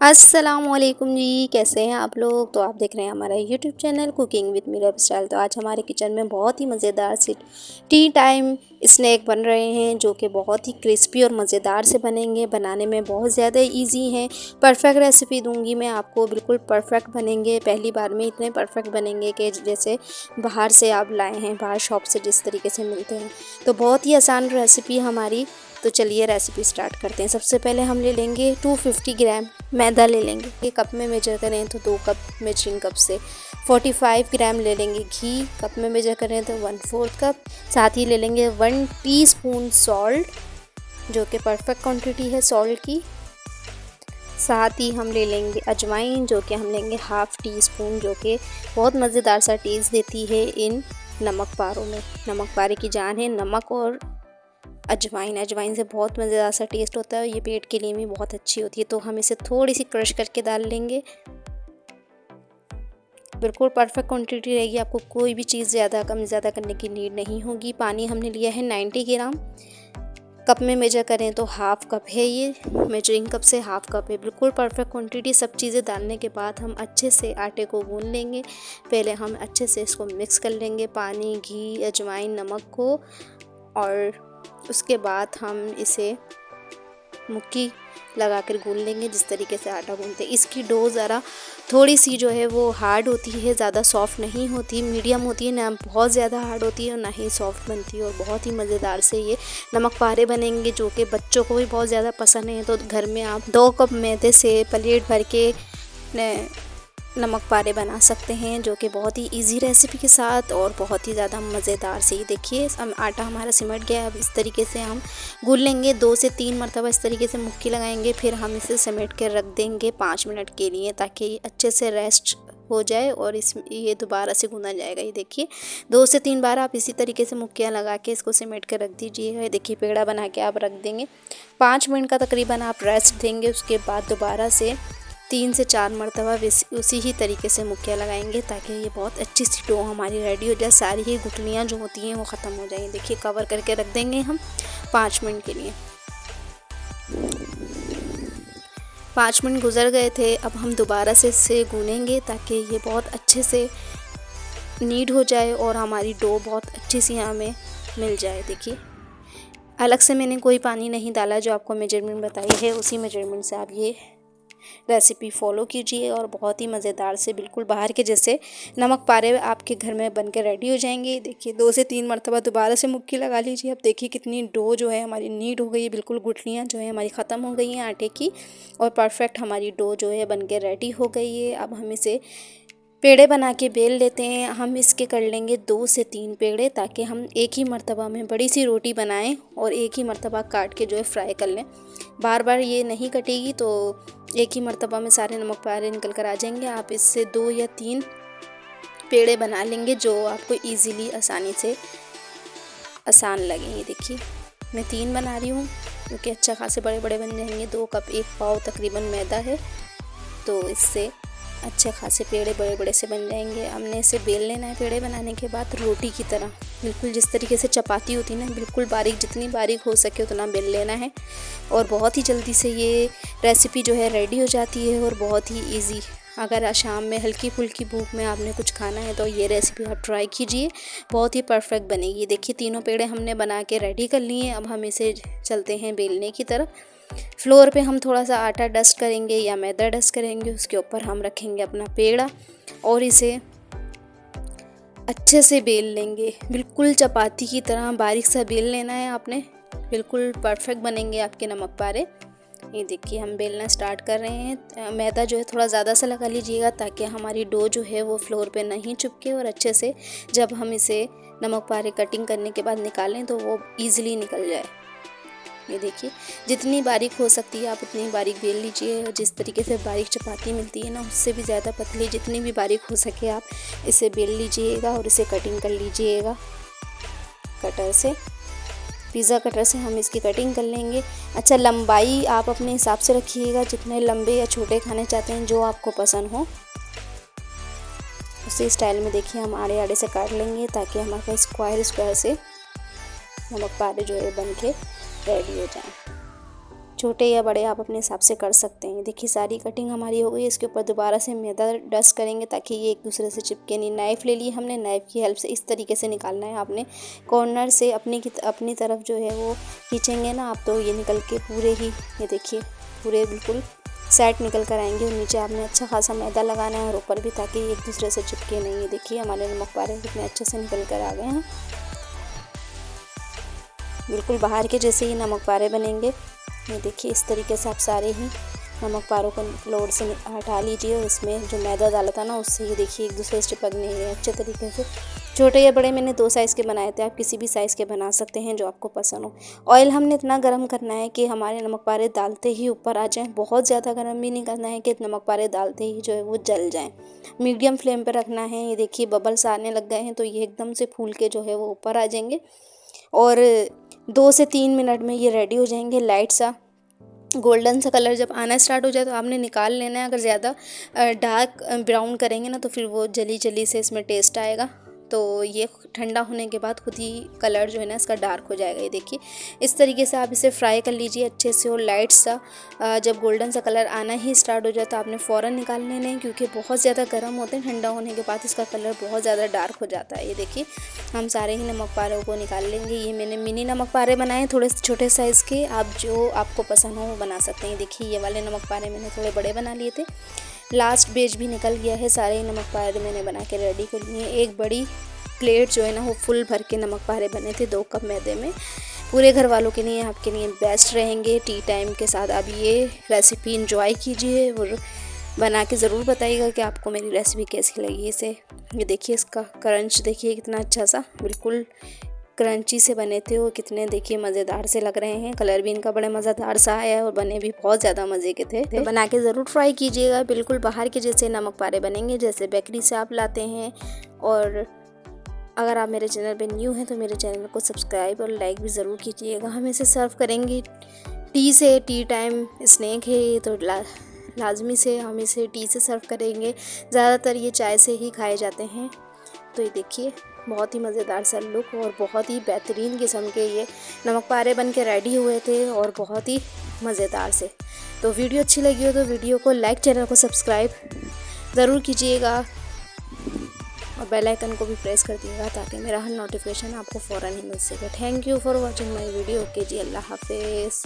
अस्सलामुअलैकुम जी, कैसे हैं आप लोग। तो आप देख रहे हैं हमारा YouTube channel cooking with Meera style. तो आज हमारे किचन में बहुत ही मज़ेदार सी टी टाइम स्नैक बन रहे हैं जो कि बहुत ही क्रिस्पी और मज़ेदार से बनेंगे। बनाने में बहुत ज़्यादा इजी हैं। परफेक्ट रेसिपी दूंगी मैं आपको, बिल्कुल परफेक्ट बनेंगे। पहली बार में इतने परफेक्ट बनेंगे कि जैसे बाहर से आप लाए हैं, बाहर शॉप से जिस तरीके से मिलते हैं। तो बहुत ही आसान रेसिपी हमारी। तो चलिए रेसिपी स्टार्ट करते हैं। सबसे पहले हम ले लेंगे 250 ग्राम मैदा ले लेंगे। ये कप में मेजर करें तो 2 कप मेजरिंग कप से 45 ग्राम ले लेंगे घी। कप में मेजर करें तो 1/4 कप। साथ ही ले लेंगे 1 टीस्पून सॉल्ट, जो कि परफेक्ट क्वांटिटी है सॉल्ट की। साथ ही हम ले लेंगे अजवाइन, जो कि हम लेंगे 1/2 टीस्पून, जो कि बहुत मज़ेदार सा टेस्ट देती है इन नमक पारों में। नमक पारे की जान है नमक और अजवाइन से बहुत मज़ेदार सा टेस्ट होता है। ये पेट के लिए भी बहुत अच्छी होती है। तो हम इसे थोड़ी सी क्रश करके डाल लेंगे। बिल्कुल परफेक्ट क्वांटिटी रहेगी, आपको कोई भी चीज़ ज़्यादा कम ज़्यादा करने की नीड नहीं होगी। पानी हमने लिया है 90 ग्राम। कप में मेजर करें तो 1/2 कप है, ये मेजरिंग कप से 1/2 कप है। बिल्कुल परफेक्ट क्वांटिटी। सब चीज़ें डालने के बाद हम अच्छे से आटे को गूंद लेंगे। पहले हम अच्छे से इसको मिक्स कर लेंगे, पानी, घी, अजवाइन, नमक को। और उसके बाद हम इसे मुट्ठी लगाकर गूंद लेंगे, जिस तरीके से आटा गूंदते हैं। इसकी डो ज़रा थोड़ी सी जो है वो हार्ड होती है, ज़्यादा सॉफ्ट नहीं होती, मीडियम होती है। ना बहुत ज़्यादा हार्ड होती है और ना ही सॉफ्ट बनती है। और बहुत ही मज़ेदार से ये नमक पारे बनेंगे, जो कि बच्चों को भी बहुत ज़्यादा पसंद है। तो घर में आप 2 कप मैदे से प्लेट भर के नमक पारे बना सकते हैं, जो कि बहुत ही इजी रेसिपी के साथ और बहुत ही ज़्यादा मज़ेदार से। देखिए आटा हमारा सिमट गया। अब इस तरीके से हम गूंद लेंगे। 2 से 3 मरतबा इस तरीके से मुक्की लगाएंगे। फिर हम इसे समेट कर रख देंगे 5 मिनट के लिए, ताकि ये अच्छे से रेस्ट हो जाए और ये दोबारा से गूंदा जाएगा। ये देखिए 2 से 3 बार आप इसी तरीके से मुक्कियाँ लगा के इसको समेट कर रख दीजिएगा। देखिए पेड़ा बना के आप रख देंगे। 5 मिनट का तकरीबन आप रेस्ट देंगे। उसके बाद दोबारा से 3 से 4 मरतबा उसी ही तरीके से मुक्कियाँ लगाएंगे, ताकि ये बहुत अच्छी सी डो हमारी रेडी हो जाए। सारी ही गुठलियाँ जो होती हैं वो ख़त्म हो जाएंगी। देखिए कवर करके रख देंगे हम 5 मिनट के लिए। 5 मिनट गुजर गए थे। अब हम दोबारा से इसे गूनेंगे, ताकि ये बहुत अच्छे से नीड हो जाए और हमारी डो बहुत अच्छी सी हमें मिल जाए। देखिए अलग से मैंने कोई पानी नहीं डाला, जो आपको मेजरमेंट बताई है उसी मेजरमेंट से आप ये रेसिपी फॉलो कीजिए और बहुत ही मज़ेदार से बिल्कुल बाहर के जैसे नमक पारे आपके घर में बन के रेडी हो जाएंगे। देखिए 2 से 3 मरतबा दोबारा से मुक्की लगा लीजिए। अब देखिए कितनी डो जो है हमारी नीड हो गई है। बिल्कुल गुठलियाँ जो है हमारी ख़त्म हो गई हैं आटे की, और परफेक्ट हमारी डो जो है बन के रेडी हो गई है। अब हम इसे पेड़े बना के बेल लेते हैं। हम इसके कर लेंगे 2 से 3 पेड़े, ताकि हम एक ही मर्तबा में बड़ी सी रोटी बनाएं और एक ही मर्तबा काट के जो है फ्राई कर लें। बार बार ये नहीं कटेगी, तो एक ही मर्तबा में सारे नमक पारे निकल कर आ जाएंगे। आप इससे 2 या 3 पेड़े बना लेंगे, जो आपको ईज़िली आसानी से आसान लगेंगे। देखिए मैं 3 बना रही हूँ, क्योंकि अच्छा खासे बड़े बड़े बन जाएंगे। 2 कप 1 पाव तकरीबन मैदा है, तो इससे अच्छे खासे पेड़े बड़े बड़े से बन जाएंगे। हमने इसे बेल लेना है पेड़े बनाने के बाद रोटी की तरह, बिल्कुल जिस तरीके से चपाती होती है ना, बिल्कुल बारीक, जितनी बारीक हो सके उतना बेल लेना है। और बहुत ही जल्दी से ये रेसिपी जो है रेडी हो जाती है और बहुत ही इजी। अगर शाम में हल्की फुल्की भूख में आपने कुछ खाना है तो ये रेसिपी आप ट्राई कीजिए, बहुत ही परफेक्ट बनेगी। देखिए तीनों पेड़े हमने बना के रेडी कर लिए। अब हम इसे चलते हैं बेलने की तरफ। फ्लोर पे हम थोड़ा सा आटा डस्ट करेंगे या मैदा डस्ट करेंगे, उसके ऊपर हम रखेंगे अपना पेड़ा और इसे अच्छे से बेल लेंगे। बिल्कुल चपाती की तरह बारीक सा बेल लेना है आपने, बिल्कुल परफेक्ट बनेंगे आपके नमक पारे। ये देखिए हम बेलना स्टार्ट कर रहे हैं। मैदा जो है थोड़ा ज़्यादा सा लगा लीजिएगा, ताकि हमारी डो जो है वो फ्लोर पे नहीं चिपके और अच्छे से जब हम इसे नमक पारे कटिंग करने के बाद निकालें तो वो ईज़िली निकल जाए। ये देखिए जितनी बारीक हो सकती है आप उतनी बारीक बेल लीजिए। जिस तरीके से बारीक चपाती मिलती है ना, उससे भी ज़्यादा पतली, जितनी भी बारीक हो सके आप इसे बेल लीजिएगा और इसे कटिंग कर लीजिएगा कटर से। पिज़्ज़ा कटर से हम इसकी कटिंग कर लेंगे। अच्छा लंबाई आप अपने हिसाब से रखिएगा, जितने लंबे या छोटे खाने चाहते हैं, जो आपको पसंद हो उसी स्टाइल में देखिए हम आड़े आड़े से काट लेंगे, ताकि हमारे स्क्वायर से नमक पारे जो है बन के रेडी हो जाए। छोटे या बड़े आप अपने हिसाब से कर सकते हैं। देखिए सारी कटिंग हमारी हो गई। इसके ऊपर दोबारा से मैदा डस्ट करेंगे ताकि ये एक दूसरे से चिपके नहीं। नाइफ़ ले ली हमने, नाइफ़ की हेल्प से इस तरीके से निकालना है आपने। कॉर्नर से अपनी तरफ जो है वो खींचेंगे ना आप, तो ये निकल के पूरे ही, ये देखिए पूरे बिल्कुल सेट निकल कर आएंगे। और नीचे आपने अच्छा खासा मैदा लगाना है और ऊपर भी, ताकि एक दूसरे से चिपके नहीं। ये देखिए हमारे नमक पारे कितने अच्छे से निकल कर आ गए हैं। बिल्कुल बाहर के जैसे ही नमक पारे बनेंगे। ये देखिए इस तरीके से आप सारे ही नमक पारों को फ्लोर से हटा लीजिए। और इसमें जो मैदा डाला था ना, उससे ये देखिए एक दूसरे से चिपक नहीं रहे अच्छे तरीके से। छोटे या बड़े मैंने 2 साइज़ के बनाए थे, आप किसी भी साइज़ के बना सकते हैं जो आपको पसंद हो। ऑयल हमने इतना गर्म करना है कि हमारे नमक पारे डालते ही ऊपर आ जाएं। बहुत ज़्यादा गर्म भी नहीं करना है कि नमक पारे डालते ही जो है वो जल जाएं। मीडियम फ्लेम पर रखना है। ये देखिए बबल्स आने लग गए हैं, तो ये एकदम से फूल के जो है वो ऊपर आ जाएंगे। और 2 से 3 मिनट में ये रेडी हो जाएंगे। लाइट सा गोल्डन सा कलर जब आना स्टार्ट हो जाए तो आपने निकाल लेना है। अगर ज़्यादा डार्क ब्राउन करेंगे ना तो फिर वो जली जली से इसमें टेस्ट आएगा। तो ये ठंडा होने के बाद खुद ही कलर जो है ना इसका डार्क हो जाएगा। ये देखिए इस तरीके से आप इसे फ्राई कर लीजिए अच्छे से। और लाइट सा जब गोल्डन सा कलर आना ही स्टार्ट हो जाए तो आपने फ़ौरन निकाल लेने हैं, क्योंकि बहुत ज़्यादा गर्म होते हैं। ठंडा होने के बाद इसका कलर बहुत ज़्यादा डार्क हो जाता है। ये देखिए हम सारे ही नमक पारों को निकाल लेंगे। ये मैंने मिनी नमक पारे बनाए हैं, थोड़े छोटे साइज़ के। आप जो आपको पसंद हो वो बना सकते हैं। देखिए ये वाले नमक पारे मैंने थोड़े बड़े बना लिए थे। लास्ट बेच भी निकल गया है। सारे ही नमक पारे मैंने बना के रेडी कर लिए। एक बड़ी प्लेट जो है ना वो फुल भर के नमक पारे बने थे 2 कप मैदे में। पूरे घर वालों के लिए आपके लिए बेस्ट रहेंगे। टी टाइम के साथ आप ये रेसिपी इंजॉय कीजिए और बना के ज़रूर बताइएगा कि आपको मेरी रेसिपी कैसी लगी। इसे ये देखिए इसका क्रंच देखिए कितना अच्छा सा बिल्कुल क्रंची से बने थे। वो कितने देखिए मज़ेदार से लग रहे हैं। कलर भी इनका बड़ा मज़ेदार सा आया है और बने भी बहुत ज़्यादा मज़े के थे। तो बना के ज़रूर ट्राई कीजिएगा। बिल्कुल बाहर के जैसे नमक पारे बनेंगे जैसे बेकरी से आप लाते हैं। और अगर आप मेरे चैनल पे न्यू हैं तो मेरे चैनल को सब्सक्राइब और लाइक भी ज़रूर कीजिएगा। हम इसे सर्व करेंगे टी से। टी टाइम स्नैक है ये, तो लाजमी से हम इसे टी से सर्व करेंगे। ज़्यादातर ये चाय से ही खाए जाते हैं। तो ये देखिए बहुत ही मज़ेदार सा लुक और बहुत ही बेहतरीन किस्म के ये नमक पारे बन के रेडी हुए थे और बहुत ही मज़ेदार से। तो वीडियो अच्छी लगी हो तो वीडियो को लाइक, चैनल को सब्सक्राइब ज़रूर कीजिएगा और बेल आइकन को भी प्रेस कर दीजिएगा ताकि मेरा हर नोटिफिकेशन आपको फ़ौरन ही मिल सके। Thank you for watching my video. Okay जी, अल्लाह हाफिज़।